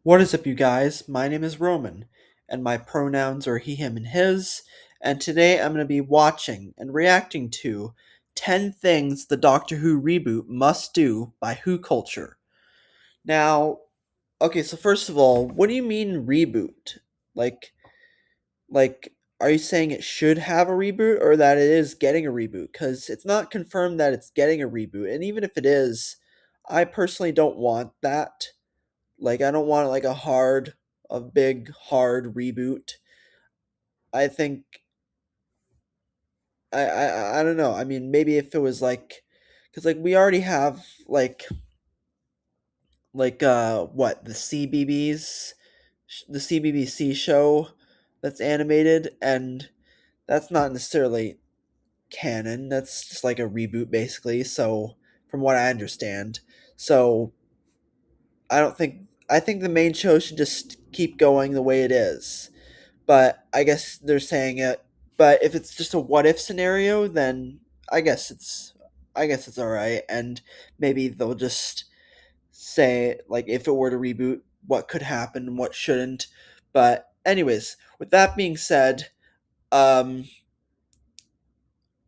What is up, you guys? My name is Roman, and my pronouns are he, him, and his. And today I'm going to be watching and reacting to 10 things the Doctor Who reboot must do by Who Culture. Now, okay, so first of all, what do you mean reboot? Like, like, are you saying it should have a reboot or that it is getting a reboot? Because it's not confirmed that it's getting a reboot, and even if it is, I personally don't want that. Like, I don't want like a big hard reboot. I think I don't know. I mean, maybe if it was like, because like we already have what the CBBC show that's animated, and that's not necessarily canon. That's just like a reboot basically. So from what I understand, so I don't think I think the main show should just keep going the way it is. But I guess they're saying it. But if it's just a what if scenario, then I guess it's I guess it's all right, and maybe they'll just say like if it were to reboot, what could happen and what shouldn't. But anyways, with that being said, um,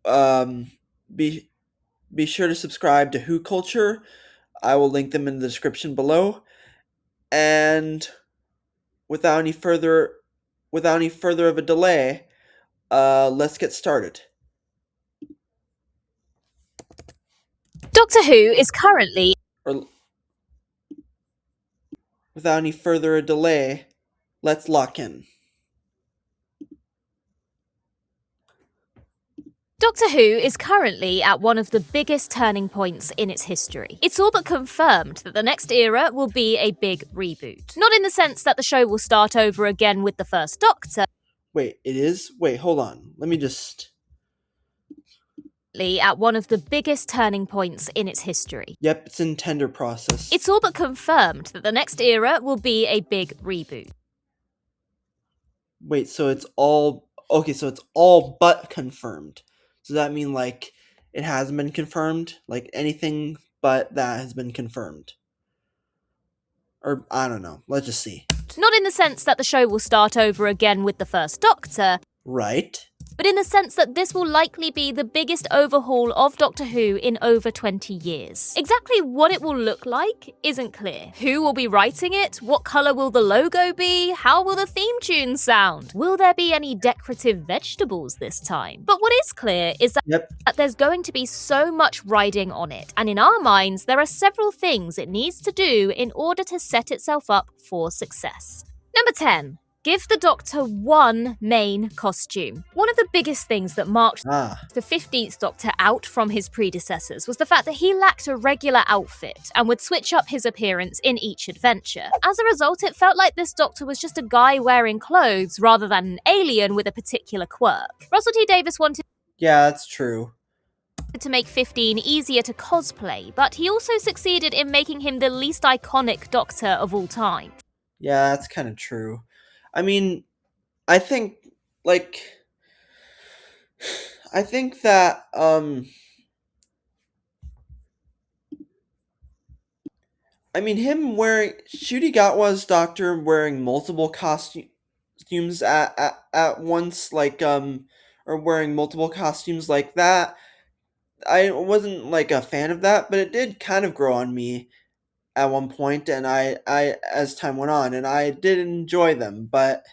um, be be sure to subscribe to Who Culture. I will link them in the description below. And without any further without any further of a delay, let's get started. Doctor Who is currently Or without any further delay, let's lock in. Doctor Who is currently at one of the biggest turning points in its history. It's all but confirmed that the next era will be a big reboot. Not in the sense that the show will start over again with the first Doctor. Wait, it is? Wait, hold on. Let me just. At one of the biggest turning points in its history. Yep, it's in tender process. It's all but confirmed that the next era will be a big reboot. Wait, so it's all. Okay, so it's all but confirmed. Does that mean, like, it hasn't been confirmed? Like, anything but that has been confirmed? Or, I don't know. Let's just see. Not in the sense that the show will start over again with the first Doctor. Right. But in the sense that this will likely be the biggest overhaul of Doctor Who in over 20 years. Exactly what it will look like isn't clear. Who will be writing it? What colour will the logo be? How will the theme tune sound? Will there be any decorative vegetables this time? But what is clear is that there's going to be so much riding on it, and in our minds there are several things it needs to do in order to set itself up for success. Number 10. Give the Doctor one main costume. One of the biggest things that marked the 15th Doctor out from his predecessors was the fact that he lacked a regular outfit and would switch up his appearance in each adventure. As a result, it felt like this Doctor was just a guy wearing clothes rather than an alien with a particular quirk. Russell T Davies wanted that's true. To make 15 easier to cosplay, but he also succeeded in making him the least iconic Doctor of all time. Yeah, that's kind of true. I mean, I think like I think that I mean him wearing Ncuti Gatwa's Doctor wearing multiple costumes at once, like or wearing multiple costumes like that. I wasn't like a fan of that, but it did kind of grow on me at one point, and I as time went on, and I did enjoy them, but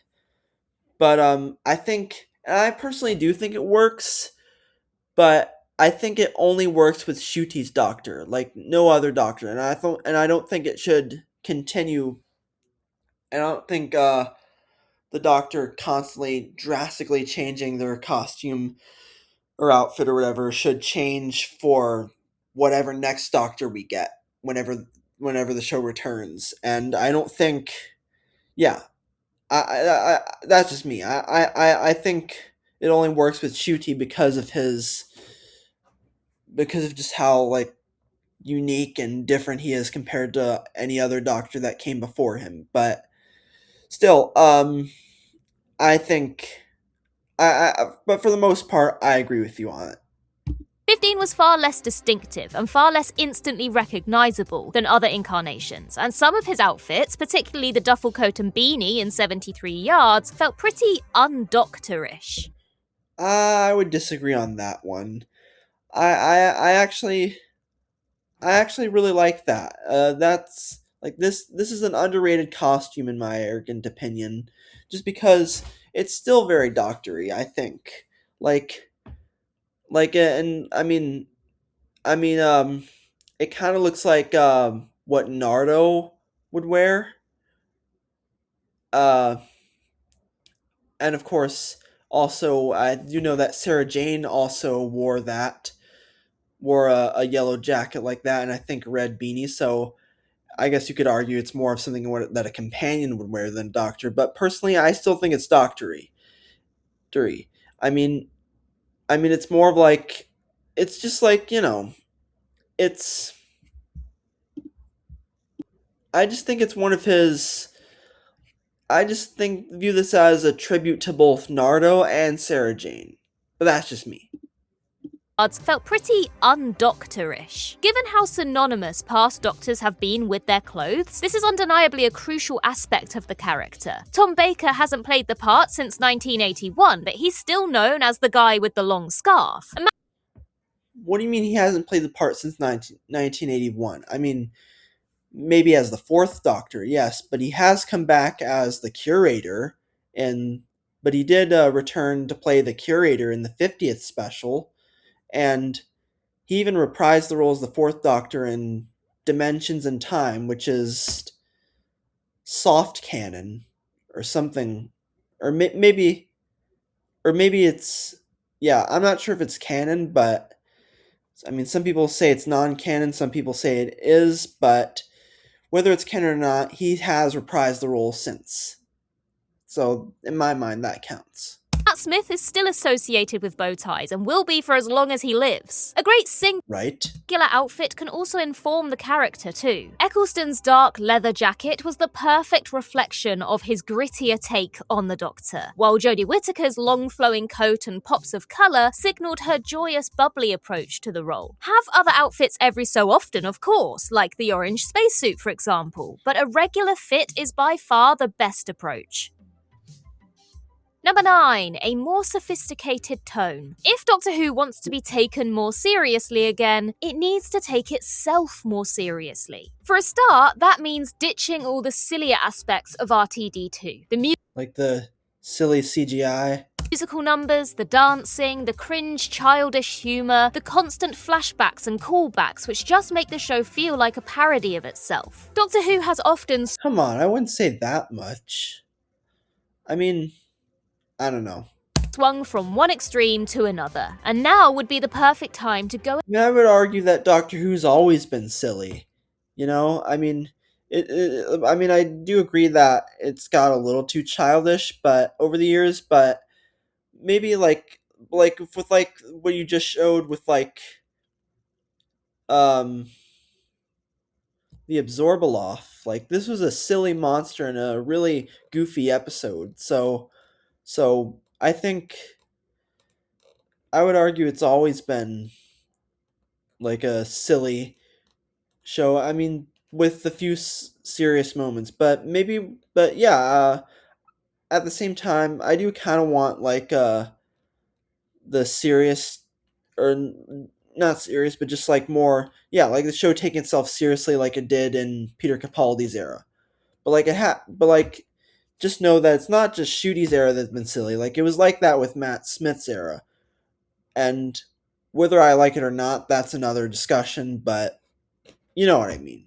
I think, and I personally do think it works, but I think it only works with Ncuti's Doctor, like no other Doctor, and I don't think it should continue. I don't think the Doctor constantly drastically changing their costume or outfit or whatever should change for whatever next Doctor we get whenever the show returns. And I don't think, yeah, that's just me. I think it only works with Ncuti because of just how like unique and different he is compared to any other Doctor that came before him. But still, I think but for the most part, I agree with you on it. 15 was far less distinctive and far less instantly recognizable than other incarnations, and some of his outfits, particularly the duffel coat and beanie in 73 Yards, felt pretty undoctorish. I would disagree on that one. I actually really like that. That's like this is an underrated costume in my arrogant opinion, just because it's still very doctory. I think like and I mean it kind of looks like what Nardo would wear. Uh, and of course, also I do know that Sarah Jane also wore a yellow jacket like that, and I think a red beanie. So I guess you could argue it's more of something that a companion would wear than a doctor. But personally, I still think it's doctory. Doctory. I mean, it's more of like it's just like it's. I just think it's one of his. I just think view this as a tribute to both Nardo and Sarah Jane. But that's just me. Felt pretty undoctorish. Given how synonymous past Doctors have been with their clothes, this is undeniably a crucial aspect of the character. Tom Baker hasn't played the part since 1981, but he's still known as the guy with the long scarf. What do you mean he hasn't played the part since 1981? I mean, maybe as the fourth Doctor, yes, but he has come back as the Curator, and but he did return to play the Curator in the 50th special, and he even reprised the role as the fourth Doctor in Dimensions in Time, which is soft canon or something, or maybe it's yeah. I'm not sure if it's canon, but I mean, some people say it's non-canon, some people say it is, but whether it's canon or not, he has reprised the role since. So, in my mind, that counts. Matt Smith is still associated with bow ties and will be for as long as he lives. A great Right? singular outfit can also inform the character too. Eccleston's dark leather jacket was the perfect reflection of his grittier take on the Doctor, while Jodie Whittaker's long flowing coat and pops of colour signalled her joyous bubbly approach to the role. Have other outfits every so often, of course, like the orange spacesuit for example, but a regular fit is by far the best approach. Number 9, a more sophisticated tone. If Doctor Who wants to be taken more seriously again, it needs to take itself more seriously. For a start, that means ditching all the sillier aspects of RTD2. The Like the silly CGI. musical numbers, the dancing, the cringe childish humour, the constant flashbacks and callbacks which just make the show feel like a parody of itself. Doctor Who has often Come on, I wouldn't say that much. I mean, I don't know. swung from one extreme to another, and now would be the perfect time to go. I would argue that Doctor Who's always been silly. I mean, I do agree that it's got a little too childish, but over the years, but maybe like with like what you just showed with um the Absorbaloff. Like this was a silly monster in a really goofy episode. So I think I would argue it's always been like a silly show. I mean, with a few serious moments, but yeah. At the same time, I do kind of want like the serious or not serious, but just like more, yeah, like the show taking itself seriously, like it did in Peter Capaldi's era. But like, just know that it's not just Shooty's era that's been silly. Like it was like that with Matt Smith's era, and whether I like it or not, that's another discussion. But you know what I mean.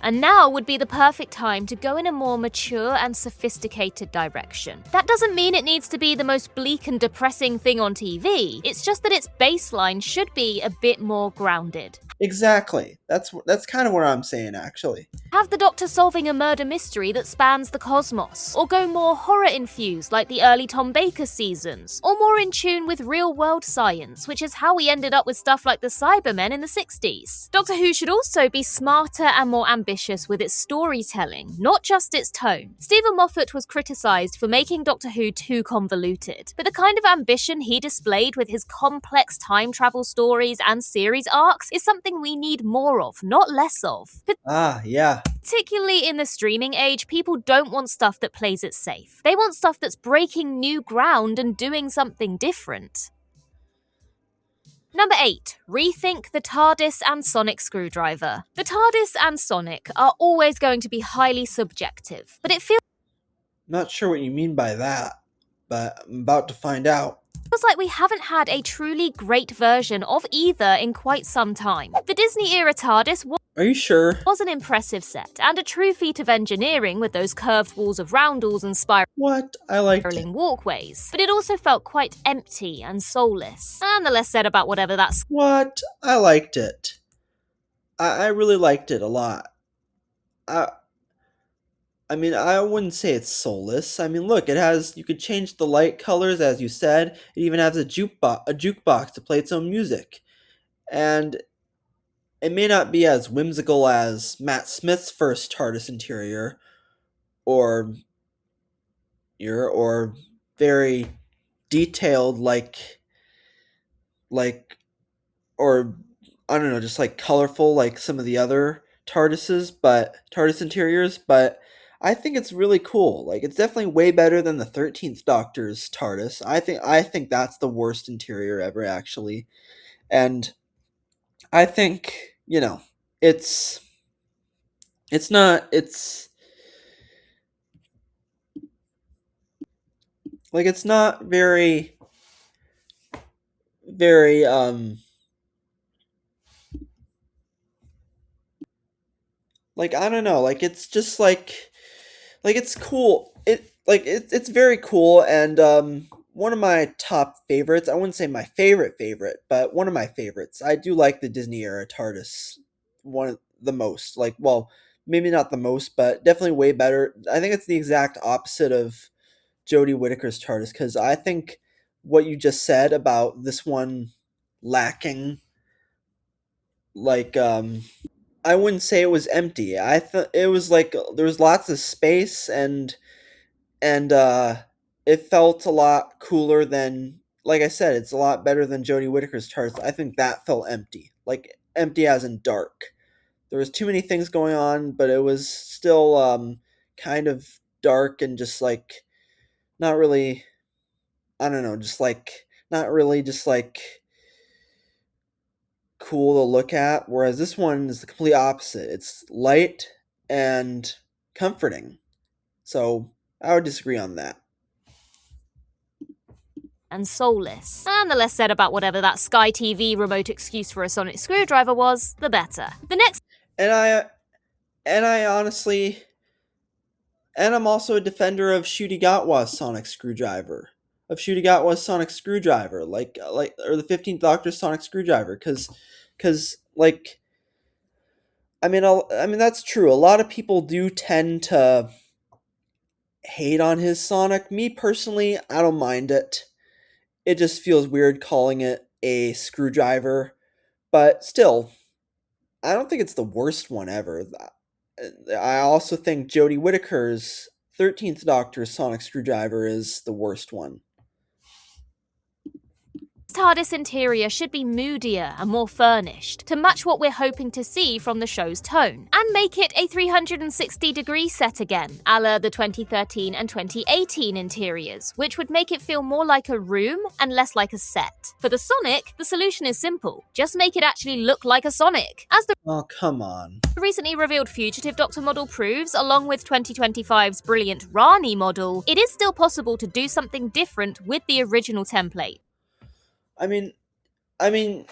And now would be the perfect time to go in a more mature and sophisticated direction. That doesn't mean it needs to be the most bleak and depressing thing on TV, it's just that its baseline should be a bit more grounded. Exactly. That's kind of what I'm saying, actually. Have the Doctor solving a murder mystery that spans the cosmos, or go more horror-infused like the early Tom Baker seasons, or more in tune with real-world science, which is how we ended up with stuff like the Cybermen in the 60s. Doctor Who should also be smarter and more ambitious with its storytelling, not just its tone. Stephen Moffat was criticised for making Doctor Who too convoluted, but the kind of ambition he displayed with his complex time travel stories and series arcs is something we need more of, not less of. Ah, yeah. Particularly in the streaming age, people don't want stuff that plays it safe. They want stuff that's breaking new ground and doing something different. Number 8. Rethink the TARDIS and sonic screwdriver. The TARDIS and sonic are always going to be highly subjective, but it feels Not sure what you mean by that, but I'm about to find out. like we haven't had a truly great version of either in quite some time. The Disney-era TARDIS Are you sure? was an impressive set, and a true feat of engineering with those curved walls of roundels and What? I liked it. spiraling walkways. But it also felt quite empty and soulless. And the less said about whatever that What? I liked it. I really liked it a lot. I I mean, I wouldn't say it's soulless. I mean, look, it has, you could change the light colors as you said. It even has a jukebox to play its own music. And it may not be as whimsical as Matt Smith's first TARDIS interior or or very detailed like or I don't know, just like colorful like some of the other TARDIS interiors, but I think it's really cool. Like it's definitely way better than the 13th Doctor's TARDIS. I think that's the worst interior ever actually. And I think, it's it's not it's not very like I don't know, like it's just like it's cool. It's very cool and one of my top favorites. I wouldn't say my favorite, but one of my favorites. I do like the Disney era TARDIS one of the most. Like, well, maybe not the most, but definitely way better. I think it's the exact opposite of Jodie Whittaker's TARDIS because I think what you just said about this one lacking like I wouldn't say it was empty. I thought it was like there was lots of space and it felt a lot cooler than, like I said, it's a lot better than Jodie Whittaker's TARDIS. I think that felt empty. Like empty as in dark. There was too many things going on, but it was still kind of dark and just like not really, I don't know, just like not really just like cool to look at, whereas this one is the complete opposite. It's light and comforting. So I would disagree on that. and soulless. And the less said about whatever that Sky TV remote excuse for a sonic screwdriver was, the better. The next And I honestly, and I'm also a defender of Ncuti Gatwa's sonic screwdriver. Of Ncuti Gatwa's sonic screwdriver, like or the 15th Doctor's sonic screwdriver, because like I mean that's true. A lot of people do tend to hate on his sonic. Me personally, I don't mind it. It just feels weird calling it a screwdriver, but still, I don't think it's the worst one ever. I also think Jodie Whittaker's 13th Doctor's sonic screwdriver is the worst one. TARDIS interior should be moodier and more furnished, to match what we're hoping to see from the show's tone, and make it a 360-degree set again, a la the 2013 and 2018 interiors, which would make it feel more like a room and less like a set. For the Sonic, the solution is simple. Just make it actually look like a Sonic. As the Oh, come on. recently revealed Fugitive Doctor model proves, along with 2025's brilliant Rani model, it is still possible to do something different with the original template. I mean, I mean,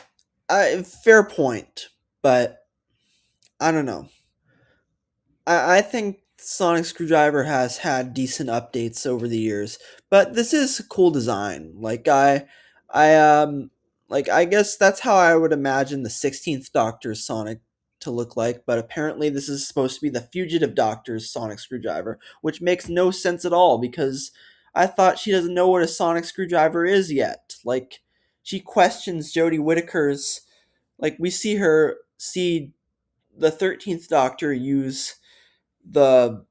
fair point, but I don't know. I think Sonic Screwdriver has had decent updates over the years, but this is a cool design. I guess that's how I would imagine the 16th Doctor's Sonic to look like, but apparently this is supposed to be the fugitive doctor's sonic screwdriver, which makes no sense at all because I thought she doesn't know what a sonic screwdriver is yet. Like, she questions Jodie Whittaker's, like, we see the 13th Doctor use the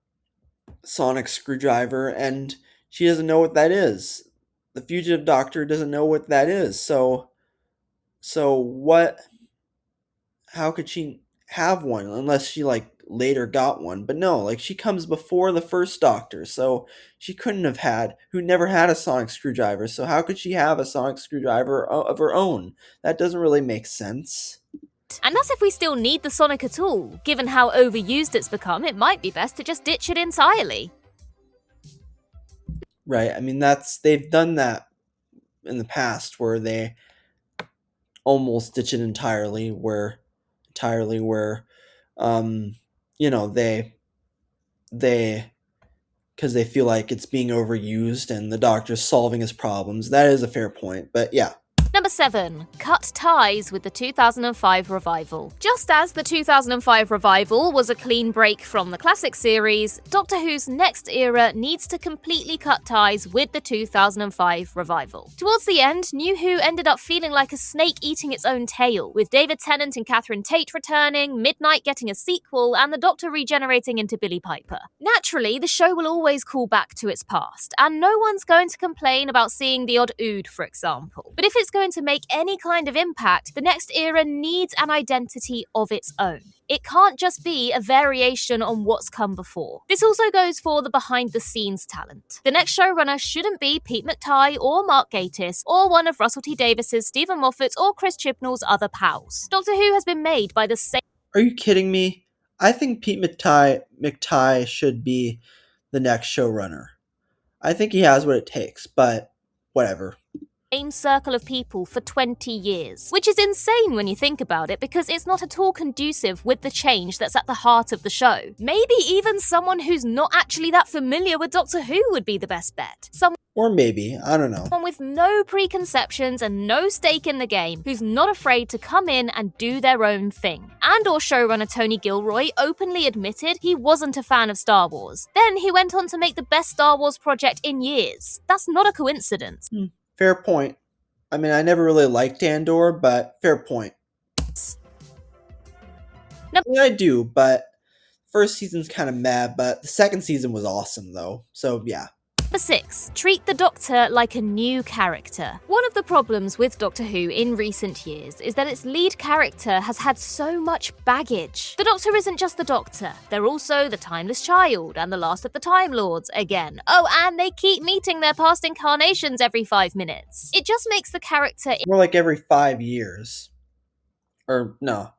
sonic screwdriver, and she doesn't know what that is. The fugitive doctor doesn't know what that is. So what, how could she have one unless she like later got one? But no, like she comes before the first doctor, so she couldn't have had, who never had a sonic screwdriver. So how could she have a sonic screwdriver of her own? That doesn't really make sense. And that's if we still need the Sonic at all. Given how overused it's become, it might be best to just ditch it entirely. Right. I mean, they've done that in the past where they almost ditch it entirely where um they because they feel like it's being overused and the doctor's solving his problems. That is a fair point, but yeah. Number 7. Cut ties with the 2005 revival. Just as the 2005 revival was a clean break from the classic series, Doctor Who's next era needs to completely cut ties with the 2005 revival. Towards the end, New Who ended up feeling like a snake eating its own tail, with David Tennant and Catherine Tate returning, Midnight getting a sequel, and the Doctor regenerating into Billie Piper. Naturally, the show will always call back to its past, and no one's going to complain about seeing the odd Ood, for example. But if it's going to make any kind of impact, the next era needs an identity of its own. It can't just be a variation on what's come before. This also goes for the behind-the-scenes talent. The next showrunner shouldn't be Pete McTighe or Mark Gatiss, or one of Russell T Davis's, Stephen Moffat's, or Chris Chibnall's other pals. Doctor Who has been made by the same... Are you kidding me? I think Pete McTighe should be the next showrunner. I think he has what it takes, but whatever. Same circle of people for 20 years. Which is insane when you think about it, because it's not at all conducive with the change that's at the heart of the show. Maybe even someone who's not actually that familiar with Doctor Who would be the best bet. Or maybe, I don't know. Someone with no preconceptions and no stake in the game, who's not afraid to come in and do their own thing. And/or showrunner Tony Gilroy openly admitted he wasn't a fan of Star Wars. Then he went on to make the best Star Wars project in years. That's not a coincidence. Fair point. I mean, I never really liked Andor, but fair point. I mean, I do, but first season's kind of mad, but the second season was awesome, though. So, yeah. Number 6. Treat the Doctor like a new character. One of the problems with Doctor Who in recent years is that its lead character has had so much baggage. The Doctor isn't just the Doctor. They're also the Timeless Child and the Last of the Time Lords again. Oh, and they keep meeting their past incarnations every 5 minutes. It just makes the character... More like every 5 years. Or, no.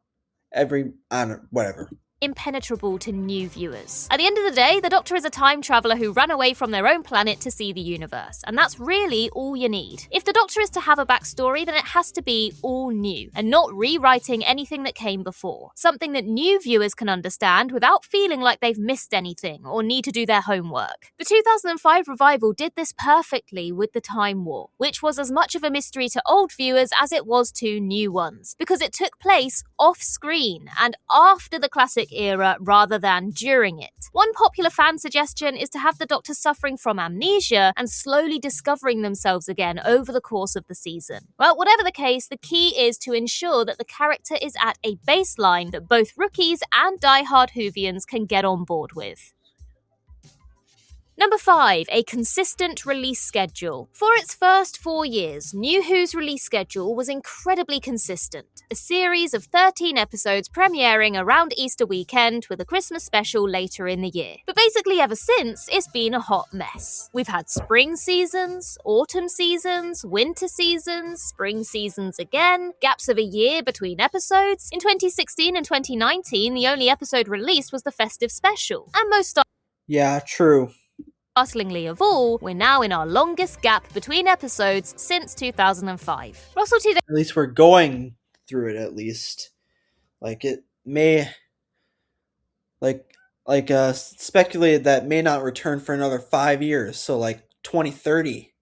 Whatever. Impenetrable to new viewers. At the end of the day, the Doctor is a time traveller who ran away from their own planet to see the universe, and that's really all you need. If the Doctor is to have a backstory, then it has to be all new, and not rewriting anything that came before. Something that new viewers can understand without feeling like they've missed anything or need to do their homework. The 2005 revival did this perfectly with the Time War, which was as much of a mystery to old viewers as it was to new ones, because it took place off-screen and after the classic era rather than during it. One popular fan suggestion is to have the Doctor suffering from amnesia and slowly discovering themselves again over the course of the season. Well, whatever the case, the key is to ensure that the character is at a baseline that both rookies and die-hard Whovians can get on board with. Number 5. A consistent release schedule. For its first 4 years, New Who's release schedule was incredibly consistent. A series of 13 episodes premiering around Easter weekend with a Christmas special later in the year. But basically ever since, it's been a hot mess. We've had spring seasons, autumn seasons, winter seasons, spring seasons again, gaps of a year between episodes. In 2016 and 2019, the only episode released was the festive special. And most Yeah, true. Startlingly of all, we're now in our longest gap between episodes since 2005. Russell T. At least we're going through it, at least. Like, it may... speculated that may not return for another 5 years, so, 2030.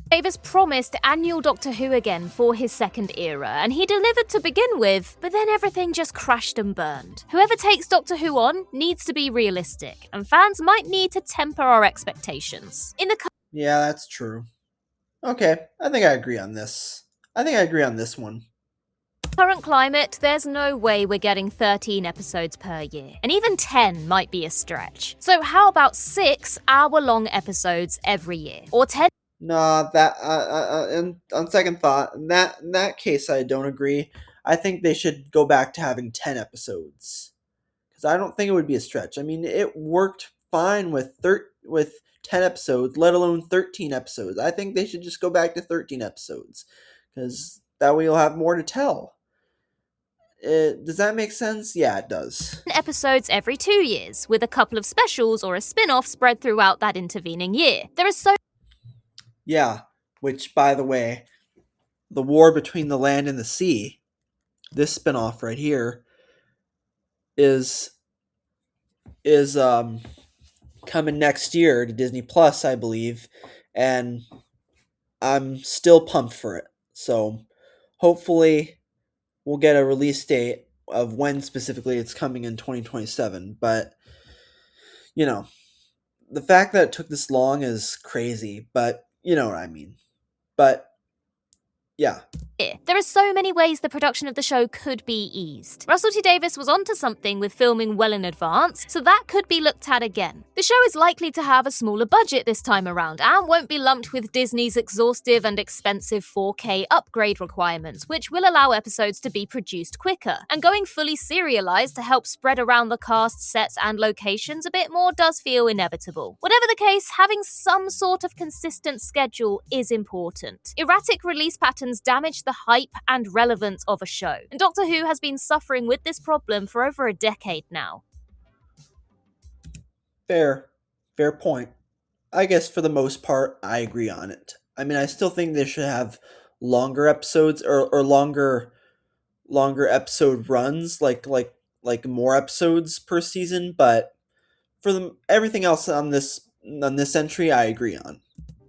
Davis promised annual Doctor Who again for his second era, and he delivered to begin with, but then everything just crashed and burned. Whoever takes Doctor Who on needs to be realistic, and fans might need to temper our expectations. In the Yeah, that's true. Okay, I think I agree on this. I think I agree on this one. current climate, there's no way we're getting 13 episodes per year, and even 10 might be a stretch. So how about 6 hour-long episodes every year? Or 10 Nah, that and on second thought, in that case, I don't agree. I think they should go back to having 10 episodes because I don't think it would be a stretch. I mean, it worked fine with 10 episodes, let alone 13 episodes. I think they should just go back to 13 episodes because that way you'll have more to tell. Does that make sense? Yeah, it does. episodes every 2 years, with a couple of specials or a spin-off spread throughout that intervening year. There are so Yeah, which by the way, the war between the land and the sea, this spinoff right here is is coming next year to Disney Plus, I believe, and I'm still pumped for it. So hopefully we'll get a release date of when specifically it's coming in 2027. But you know, the fact that it took this long is crazy. But you know what I mean. But yeah, there are so many ways the production of the show could be eased. Russell T Davies was onto something with filming well in advance, so that could be looked at again. The show is likely to have a smaller budget this time around and won't be lumped with Disney's exhaustive and expensive 4K upgrade requirements, which will allow episodes to be produced quicker. And going fully serialized to help spread around the cast, sets, and locations a bit more does feel inevitable. Whatever the case, having some sort of consistent schedule is important. Erratic release patterns damage the hype and relevance of a show, and Doctor Who has been suffering with this problem for over a decade now. fair point. I guess for the most part, I agree on it. I mean, I still think they should have longer episodes or longer episode runs, like more episodes per season. But for everything else on this entry, I agree on.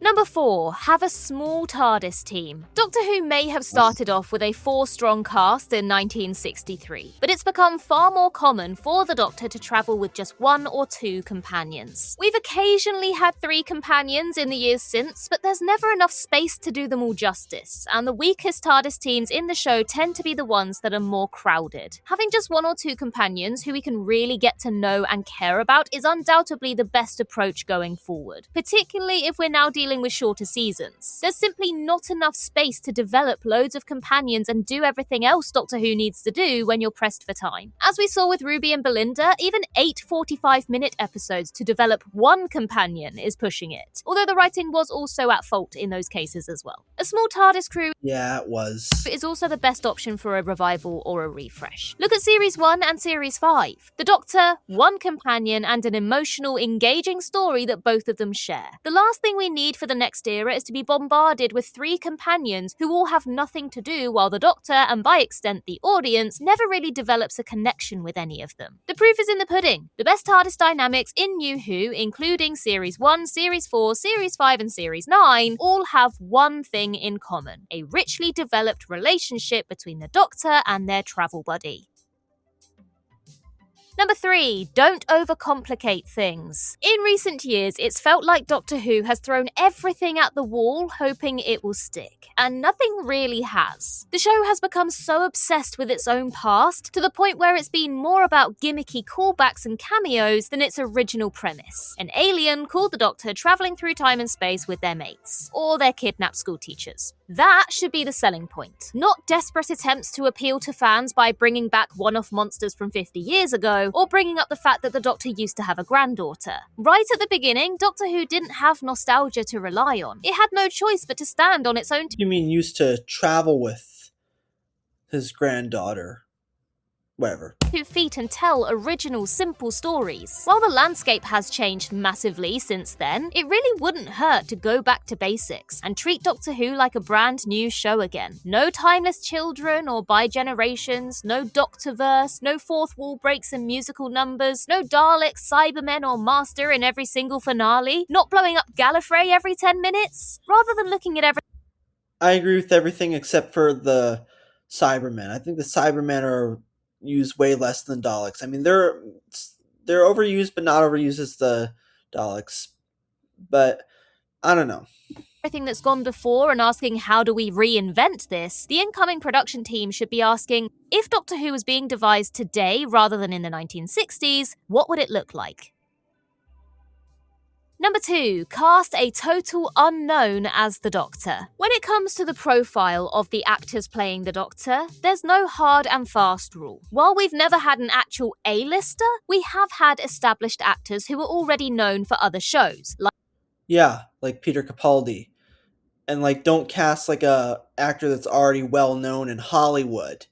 Number 4. Have a small TARDIS team. Doctor Who may have started off with a 4-strong cast in 1963, but it's become far more common for the Doctor to travel with just 1 or 2 companions. We've occasionally had 3 companions in the years since, but there's never enough space to do them all justice, and the weakest TARDIS teams in the show tend to be the ones that are more crowded. Having just 1 or 2 companions who we can really get to know and care about is undoubtedly the best approach going forward, particularly if we're now dealing with shorter seasons. There's simply not enough space to develop loads of companions and do everything else Doctor Who needs to do when you're pressed for time. As we saw with Ruby and Belinda, even 8 45-minute episodes to develop 1 companion is pushing it, although the writing was also at fault in those cases as well. A small TARDIS crew Yeah, it was. is also the best option for a revival or a refresh. Look at Series 1 and Series 5. The Doctor, 1 companion, and an emotional, engaging story that both of them share. The last thing we need for the next era is to be bombarded with 3 companions who all have nothing to do while the Doctor, and by extent the audience, never really develops a connection with any of them. The proof is in the pudding. The best TARDIS dynamics in New Who, including Series 1, Series 4, Series 5, and Series 9, all have one thing in common: a richly developed relationship between the Doctor and their travel buddy. Number 3, don't overcomplicate things. In recent years, it's felt like Doctor Who has thrown everything at the wall, hoping it will stick, and nothing really has. The show has become so obsessed with its own past, to the point where it's been more about gimmicky callbacks and cameos than its original premise: an alien called the Doctor travelling through time and space with their mates, or their kidnapped schoolteachers. That should be the selling point, not desperate attempts to appeal to fans by bringing back one-off monsters from 50 years ago, or bringing up the fact that the Doctor used to have a granddaughter. Right at the beginning, Doctor Who didn't have nostalgia to rely on. It had no choice but to stand on its own You mean used to travel with his granddaughter? whatever. 2 feet and tell original, simple stories. While the landscape has changed massively since then, it really wouldn't hurt to go back to basics and treat Doctor Who like a brand new show again. No timeless children or bi-generations, no Doctorverse, no fourth wall breaks and musical numbers, no Daleks, Cybermen or Master in every single finale, not blowing up Gallifrey every 10 minutes. Rather than looking at every I agree with everything except for the Cybermen. I think the Cybermen are used way less than Daleks. I mean, they're overused, but not overused as the Daleks. But I don't know. everything that's gone before and asking how do we reinvent this, the incoming production team should be asking, if Doctor Who was being devised today rather than in the 1960s, what would it look like? Number 2, cast a total unknown as the Doctor. When it comes to the profile of the actors playing the Doctor, there's no hard and fast rule. While we've never had an actual A-lister, we have had established actors who are already known for other shows, Yeah, like Peter Capaldi. And like don't cast like a actor that's already well known in Hollywood.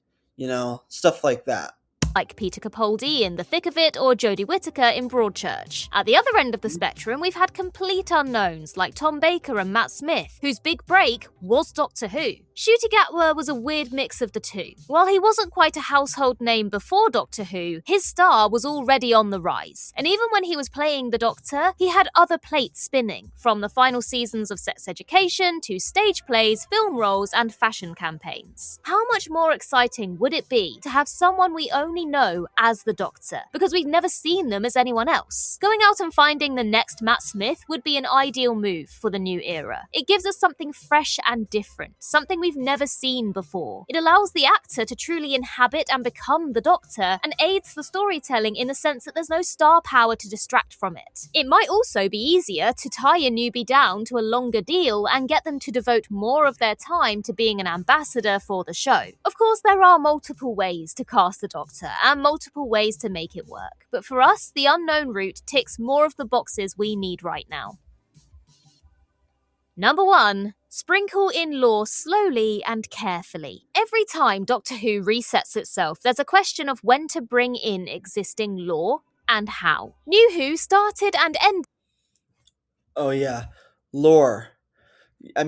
Stuff like that. like Peter Capaldi in The Thick of It or Jodie Whittaker in Broadchurch. At the other end of the spectrum, we've had complete unknowns like Tom Baker and Matt Smith, whose big break was Doctor Who. Ncuti Gatwa was a weird mix of the two. While he wasn't quite a household name before Doctor Who, his star was already on the rise. And even when he was playing the Doctor, he had other plates spinning, from the final seasons of Sex Education to stage plays, film roles, and fashion campaigns. How much more exciting would it be to have someone we only know as the Doctor, because we've never seen them as anyone else? Going out and finding the next Matt Smith would be an ideal move for the new era. It gives us something fresh and different, something we've never seen before. It allows the actor to truly inhabit and become the Doctor, and aids the storytelling in the sense that there's no star power to distract from it. It might also be easier to tie a newbie down to a longer deal and get them to devote more of their time to being an ambassador for the show. Of course, there are multiple ways to cast the Doctor and multiple ways to make it work, but for us, the unknown route ticks more of the boxes we need right now. Number 1. Sprinkle in lore slowly and carefully. Every time Doctor Who resets itself, there's a question of when to bring in existing lore and how. New Who started and ended. Oh yeah, lore. I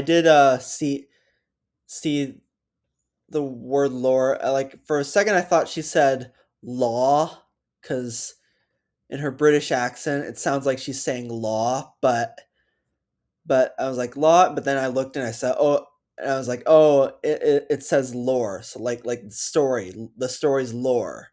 did see the word lore. Like for a second, I thought she said law because in her British accent, it sounds like she's saying law, but I was like law. But then I looked and I said and I was like, it says lore. So like the story's lore.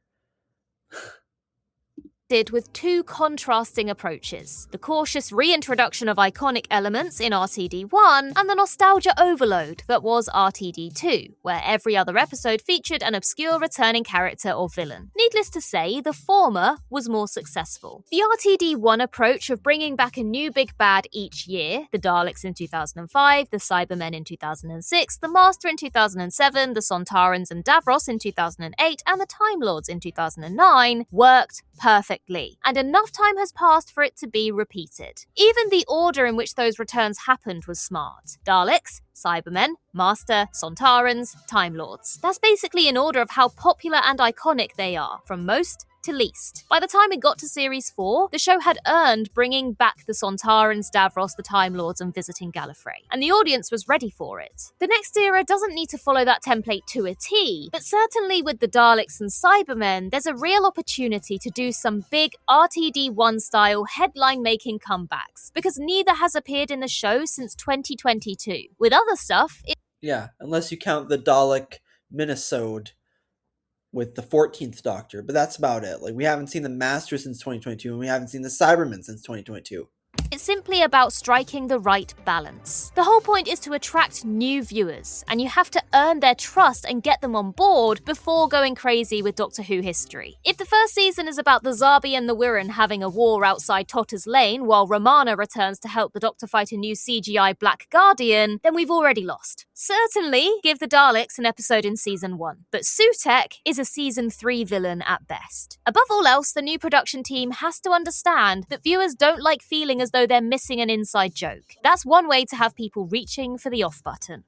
With 2 contrasting approaches: the cautious reintroduction of iconic elements in RTD1 and the nostalgia overload that was RTD2, where every other episode featured an obscure returning character or villain. Needless to say, the former was more successful. The RTD1 approach of bringing back a new big bad each year, the Daleks in 2005, the Cybermen in 2006, the Master in 2007, the Sontarans and Davros in 2008, and the Time Lords in 2009, worked perfectly, and enough time has passed for it to be repeated. Even the order in which those returns happened was smart. Daleks, Cybermen, Master, Sontarans, Time Lords. That's basically in order of how popular and iconic they are, from most to least. By the time it got to Series 4, the show had earned bringing back the Sontarans, Davros, the Time Lords, and visiting Gallifrey, and the audience was ready for it. The next era doesn't need to follow that template to a T, but certainly with the Daleks and Cybermen, there's a real opportunity to do some big RTD1 style headline-making comebacks, because neither has appeared in the show since 2022. With other stuff, Yeah, unless you count the Dalek Minnesota with the 14th Doctor, but that's about it. Like, we haven't seen the Master since 2022, and we haven't seen the Cybermen since 2022. It's simply about striking the right balance. The whole point is to attract new viewers, and you have to earn their trust and get them on board before going crazy with Doctor Who history. If the first season is about the Zabi and the Wirren having a war outside Totter's Lane while Romana returns to help the Doctor fight a new CGI Black Guardian, then we've already lost. Certainly, give the Daleks an episode in Season 1, but Sutekh is a Season 3 villain at best. Above all else, the new production team has to understand that viewers don't like feeling as though they're missing an inside joke. That's one way to have people reaching for the off button.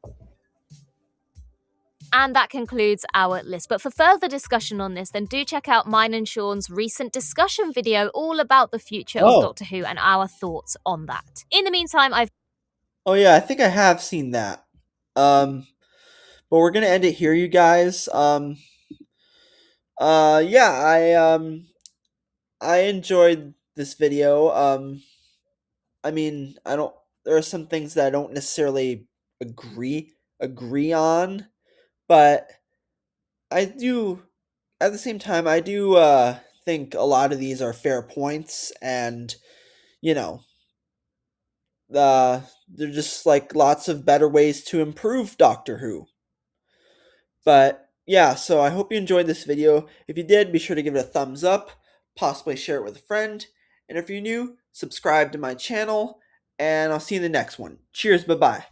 And that concludes our list. But for further discussion on this, then do check out mine and Sean's recent discussion video all about the future of Doctor Who and our thoughts on that. In the meantime, Oh yeah, I think I have seen that. But we're gonna end it here, you guys. Yeah, I enjoyed this video. I mean, I don't. There are some things that I don't necessarily agree on, but I do. At the same time, I do think a lot of these are fair points, and you know, they're just like lots of better ways to improve Doctor Who. But yeah, so I hope you enjoyed this video. If you did, be sure to give it a thumbs up, possibly share it with a friend, and if you're new, subscribe to my channel, and I'll see you in the next one. Cheers, bye bye.